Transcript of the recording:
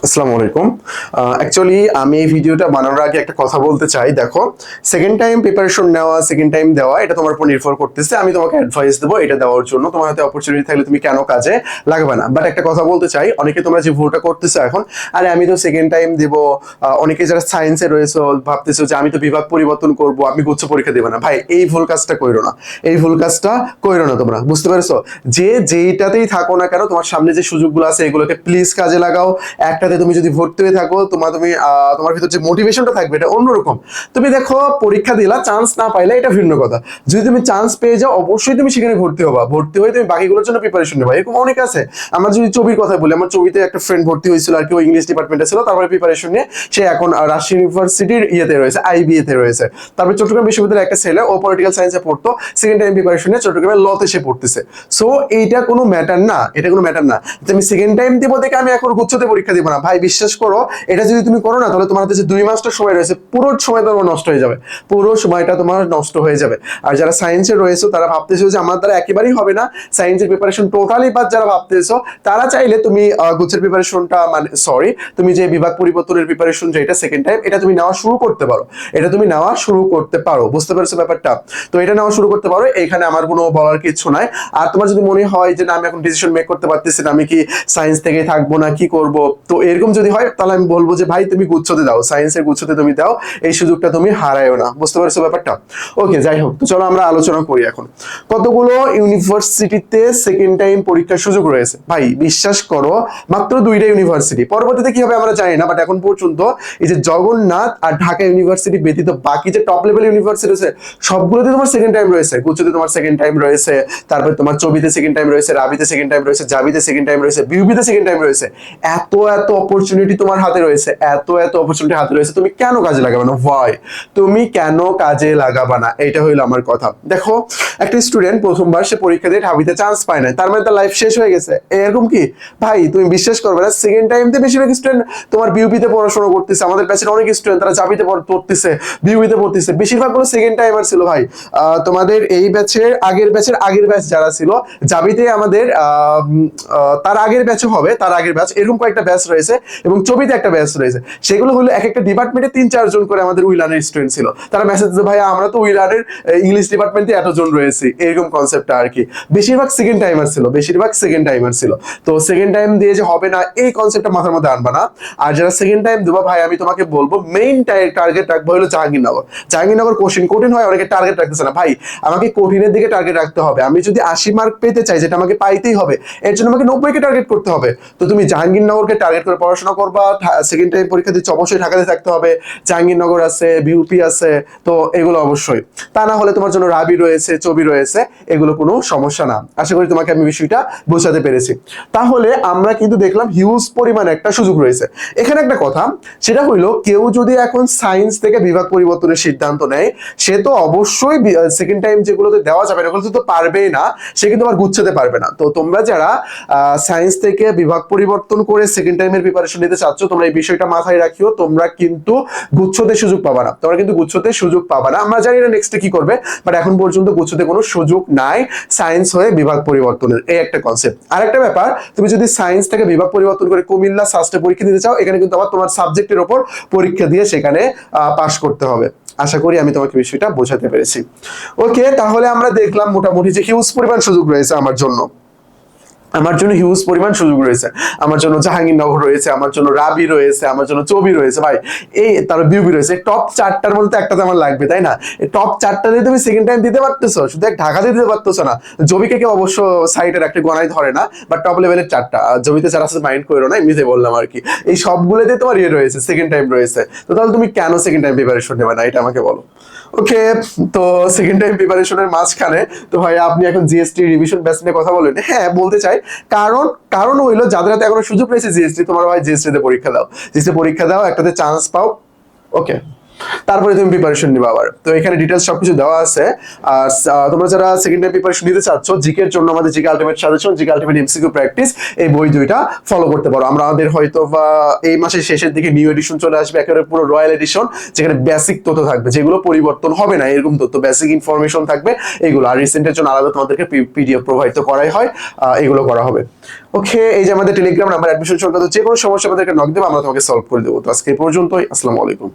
আসসালামু আলাইকুম। অ্যাকচুয়ালি আমি এই ভিডিওটা বানানোর আগে একটা কথা বলতে চাই। দেখো, সেকেন্ড টাইম প্রিপারেশন নেওয়া, সেকেন্ড টাইম দেওয়া, এটা তোমার উপর নির্ভর করতেছে। আমি তোমাকে অ্যাডভাইস দেবো এটা দেওয়ার জন্য। তোমার হাতে অপরচুনিটি থাকলে তুমি কেন কাজে লাগাবে না। বাট একটা কথা বলতে চাই, অনেকে তোমরা যে ভুলটা করতেছো এখন, আরে আমি তো সেকেন্ড টাইম দিব, অনেকে যারা সায়েন্সে রয়েছে ভাবতেছো যে আমি তো বিভাগ পরিবর্তন করব, আমি গুচ্ছ পরীক্ষা দেবো না। ভাই, এই ভুল কাজটা কইরো না, এই ভুল কাজটা কইরো না। তোমরা বুঝতে পেরেছো? যে যেইটাতেই থাকো না কেন, তোমার সামনে যে সুযোগগুলো আছে এগুলোকে প্লিজ কাজে লাগাও। একটাতে তুমি যদি ভর্তি হয়ে থাকো, তোমার ভিতর যে মোটিভেশনটা থাকবে এটা অন্যরকম। তুমি দেখো, পরীক্ষা দিলা, চান্স না পাইলে এটা ভিন্ন কথা। যদি তুমি চান্স পেয়ে যাও, অবশ্যই তুমি সেখানে ভর্তি হবা। ভর্তি হয়ে তুমি বাকিগুলোর জন্য প্রিপারেশন নেবা। এরকম অনেক আছে। আমরা যদি ছবির কথা বলি, আমার ছবিতে একটা ফ্রেন্ড ভর্তি হয়েছিল আর কি, ও ইংলিশ ডিপার্টমেন্টে ছিল, তারপরে প্রিপারেশন নিয়ে সে এখন রাজশাহী ইউনিভার্সিটির ইয়েতে রয়েছে, আইবিএতে রয়েছে। তারপরে চট্টগ্রাম বিশ্ববিদ্যালয়ের একটা ছেলে, ও পলিটিক্যাল সায়েন্সে পড়তো, সেকেন্ড টাইম প্রিপারেশন নিয়ে চট্টগ্রামের লতে সে পড়তেছে। সো এইটা কোনো ম্যাটার না, এটা কোনো ম্যাটার না। তুমি সেকেন্ড টাইম দিব দেখে আমি এখন গুচ্ছতে পরীক্ষা দিব না। ভাই বিশ্বাস করো, এটা যদি তুমি করো না, তাহলে তোমার হাতে যে 2 মাসটা সময় রয়েছে, পুরো সময় তোমার নষ্ট হয়ে যাবে, পুরো সময়টা তোমার নষ্ট হয়ে যাবে। আর যারা সায়েন্সে রয়েছে তারা ভাবতেছো যে আমার দ্বারা একেবারেই হবে না, সায়েন্সের প্রিপারেশন টোটালি বাদ, যারা ভাবতেছো তারা চাইলে তুমি গুচ্ছের প্রিপারেশনটা, মানে সরি, তুমি যে বিভাগ পরিবর্তনের প্রিপারেশন যেটা সেকেন্ড টাইম, এটা তুমি নেওয়া শুরু করতে পারো। এটা তুমি নেওয়া শুরু করতে পারো, বুঝতে পেরেছো ব্যাপারটা? তো এটা নেওয়া শুরু করতে পারো, এখানে আমার কোনো বলার কিছু নাই। আর তোমার যদি মনে হয় যে না, আমি এখন ডিসিশন মেক করতে পারতেছি না, আমি কি সায়েন্স থেকে থাকবো না কি করব, তো এরকম যদি হয় তাহলে আমি বলবো যে ভাই তুমি গুচ্ছতে দাও, সায়েন্সের গুচ্ছতে তুমি দাও, এই সুযোগটা তুমি হারায়ও না। বুঝতে পারছো ব্যাপারটা? ওকে, যাই হোক, তো চলো আমরা আলোচনা করি এখন। কতগুলো ইউনিভার্সিটিতে সেকেন্ড টাইম পরীক্ষার সুযোগ রয়েছে? ভাই বিশ্বাস করো, মাত্র 2টা ইউনিভার্সিটি। পরবর্তীতে কি হবে আমরা জানি না, বাট এখন পর্যন্ত এই যে জগন্নাথ আর ঢাকা ইউনিভার্সিটি ব্যতীত বাকি যে টপ লেভেল ইউনিভার্সিটি আছে সবগুলোতে তোমার সেকেন্ড টাইম রয়েছে। গুচ্ছতে তোমার সেকেন্ড টাইম রয়েছে, তারপর তোমার চবিতে সেকেন্ড টাইম রয়েছে, রাবিতে সেকেন্ড টাইম রয়েছে, জাবিতে সেকেন্ড টাইম রয়েছে, বিউবিতে সেকেন্ড টাইম রয়েছে। এত এত অপরচুনিটি তোমার হাতে রয়েছে, এত এত অপরচুনিটি হাতে রয়েছে, তুমি কেন কাজে লাগাবে না? ভয়, তুমি কেন কাজে লাগাবা না? এটা হইলো আমার কথা। দেখো, একটা স্টুডেন্ট প্রথমবার সে পরীক্ষা দিয়ে ঢাবিতে চান্স পায় না, তার মানে তার লাইফ শেষ হয়ে গেছে, এরকম কি? ভাই তুমি বিশ্বাস করবে না, সেকেন্ড টাইমতে বেশিরভাগ স্টুডেন্ট তোমার বিউপিতে পড়াশোনা করতেছে। আমাদের ব্যাচের অনেক স্টুডেন্ট তারা জাবিতে পড়তেছে, বিউপিতে পড়তেছে, বেশিরভাগগুলো সেকেন্ড টাইমার ছিল। ভাই তোমাদের এই ব্যাচের আগের ব্যাচ যারা ছিল জাবিতে, আমাদের তার আগের ব্যাচও হবে, তার আগের ব্যাচ, এরকম কয়েকটা ব্যাচ রয়েছে, এবং চবিতে একটা ব্যাচ রয়েছে। সেগুলো হলো এক একটা ডিপার্টমেন্টে 3-4 জন করে আমাদের উইলানের স্টুডেন্ট ছিল। তারা মেসেজ দিচ্ছে, ভাই আমরা তো উইলানের ইংলিশ ডিপার্টমেন্টে এতজন রয়েছে, এরকম কনসেপ্টটা আর কি। বেশিরভাগ সেকেন্ড টাইমার ছিল, বেশিরভাগ সেকেন্ড টাইমার ছিল। তো সেকেন্ড টাইম দিয়ে যে হবে না, এই কনসেপ্টটা মাথার মধ্যে আনবা না। আর যারা সেকেন্ড টাইম দেবো, ভাই আমি তোমাকে বলবো মেইন টার্গেট রাখবো হলো জাহাঙ্গীরনগর। জাহাঙ্গীরনগর কঠিন হয়, অনেকে টার্গেট রাখতেছে না। ভাই আমাকে কঠিনের দিকে টার্গেট রাখতে হবে। আমি যদি 80 মার্ক পেতে চাই, যেটা আমাকে পাইতেই হবে, এর জন্য আমাকে 90কে টার্গেট করতে হবে। তো তুমি জাহাঙ্গীরনগরকে টার্গেট করে পড়াশোনা করবা। সেকেন্ড টাইম পরীক্ষা দিচ্ছ, অবশ্যই ঢাকাতে থাকতে হবে। জাহাঙ্গীরনগর আছে, বিউপি আছে, তো এগুলো অবশ্যই। তা না হলে তোমার জন্য রাবি রয়েছে, চবি রয়েছে, এগুলো কোনো সমস্যা না। আশা করি তোমাকে আমি বিষয়টা বোঝাতে পেরেছি। তাহলে আমরা কিন্তু দেখলাম হিউজ পরিমাণে একটা সুযোগ রয়েছে। এখানে একটা কথা, সেটা হইলো কেউ যদি এখন সায়েন্স থেকে বিভাগ পরিবর্তনের সিদ্ধান্ত নেয়, সে তো অবশ্যই সেকেন্ড টাইম যেগুলোতে দেওয়া যাবে ওগুলো তো পারবেই না, সে কিন্তু আবার গুচ্ছতে পারবে না। তো তোমরা যারা সায়েন্স থেকে বিভাগ পরিবর্তন করে সেকেন্ড টাইমের প্রিপারেশন নিতে চাচ্ছ, তোমরা এই বিষয়টা মাথায় রাখিও, তোমরা কিন্তু গুচ্ছতে সুযোগ পাবা না, তোমরা কিন্তু গুচ্ছতে সুযোগ পাবা না। আমরা জানি না নেক্সটে কি করবে, বাট এখন পর্যন্ত গুচ্ছতে কোনো সুযোগ নাই সায়েন্স হয়ে বিভাগ পরিবর্তনের, এই একটা কনসেপ্ট। আরেকটা ব্যাপার, তুমি যদি সায়েন্স থেকে বিভাগ পরিবর্তন করে কুমিল্লা সাস্টে পরীক্ষা দিতে চাও, এখানে কিন্তু আবার তোমার সাবজেক্টের উপর পরীক্ষা দিয়ে সেখানে পাশ করতে হবে। আশা করি আমি তোমাকে বিষয়টা বোঝাতে পেরেছি। ওকে, তাহলে আমরা দেখলাম মোটামুটি যে হিউজ পরিমাণ সুযোগ রয়েছে আমার জন্য, আমার জন্য হিউজ পরিমাণ সুযোগ রয়েছে। আমার জন্য জাহাঙ্গীরনগর রয়েছে, আমার জন্য রাবি রয়েছে, আমার জন্য চবি রয়েছে। ভাই এই তার বিউবি রয়েছে, টপ 4টার মধ্যে একটা তো আমার লাগবে, তাই না? এই টপ 4টা দিয়ে তুমি সেকেন্ড টাইম দিতে পারতেছো, শুধু এক ঢাকাতে দিতে পারতেছো না। জবিকে কেউ অবশ্য সাইডের একটা গণায় ধরে না, বাট টপ লেভেলের 4টা জবিতে যারা আছে মাইন্ড করো না, এমনিতে বললাম আর কি। এই সবগুলোতে তোমার ইয়ে রয়েছে, সেকেন্ড টাইম রয়েছে। তো তাহলে তুমি কেন সেকেন্ড টাইম প্রিপারেশন নেবে না, এটা আমাকে বলো। ওকে, তো সেকেন্ড টাইম প্রিপারেশনের মাঝখানে তো ভাই আপনি এখন জিএসটি রিভিশন ব্যাচ নিয়ে কথা বলেন। হ্যাঁ, বলতে চাই, কারণ কারণ হইলো যাদের হাতে এখনো সুযোগ রয়েছে জিএসটি, তোমার ভাই জিএসটি তে পরীক্ষা দাও, জিএসটি পরীক্ষা দাও, একটাতে চান্স পাও। ওকে, তারপরে তুমি প্রিপারেশন নিবা আবার। তো এখানে ডিটেলস সবকিছু দেওয়া আছে। আর তোমরা যারা সেকেন্ড টাইম প্রিপারেশন নিতে চাচ্ছ, জিকে এর জন্য আমাদের GK ultimate suggestion, GK ultimate MCQ practice, এই বই দুইটা ফলো করতে পারো। আমাদের হয়তো বা এই মাসের শেষের দিকে নিউ এডিশন চলে আসবে, একেবারে পুরো রয়্যাল এডিশন, যেখানে বেসিক তথ্য থাকবে, যেগুলো পরিবর্তন হবে না, এরকম তথ্য, বেসিক ইনফরমেশন থাকবে এইগুলো। আর রিসেন্টের জন্য আলাদা তোমাদেরকে পিডিএফ প্রোভাইড তো করাই হয়, এগুলো করা হবে। ওকে, এই যে আমাদের টেলিগ্রাম নাম্বার, অ্যাডমিশন সংক্রান্ত যে কোনো সমস্যা আমাদেরকে নক দেবে, আমরা তোমাকে সলভ করে দেবো। তো আজকে এই পর্যন্তই, আসসালামু আলাইকুম।